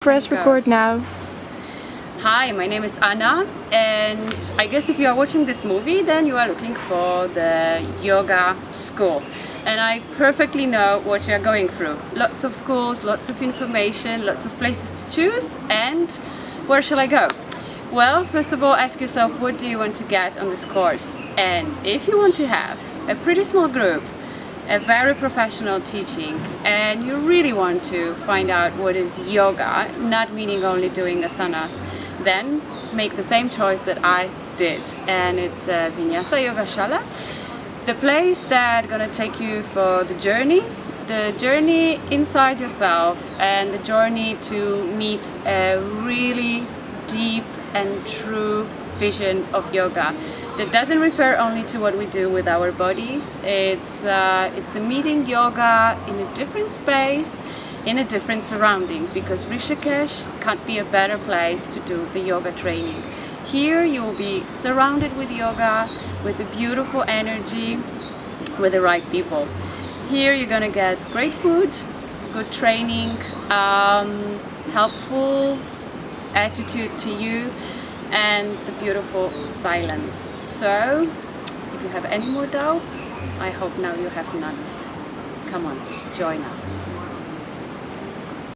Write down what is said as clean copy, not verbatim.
Press record now. Hi, my name is Anna, and I guess if you are watching this movie, then you are looking for the yoga school. And I perfectly know what you are going through. Lots of schools, lots of information, lots of places to choose, and where shall I go? Well, first of all, ask yourself, what do you want to get on this course? And if you want to have a pretty small group, a very professional teaching, and you really want to find out what is yoga, not meaning only doing asanas, then make the same choice that I did, and it's Vinyasa Yogashala, the place that's gonna take you for the journey inside yourself, and the journey to meet a really deep and true vision of yoga that doesn't refer only to what we do with our bodies. It's a meeting yoga in a different space, in a different surrounding, because Rishikesh can't be a better place to do the yoga training. Here you will be surrounded with yoga, with a beautiful energy, with the right people. Here you're gonna get great food, good training, helpful attitude to you, and the beautiful silence. So, if you have any more doubts, I hope now you have none. Come on, join us.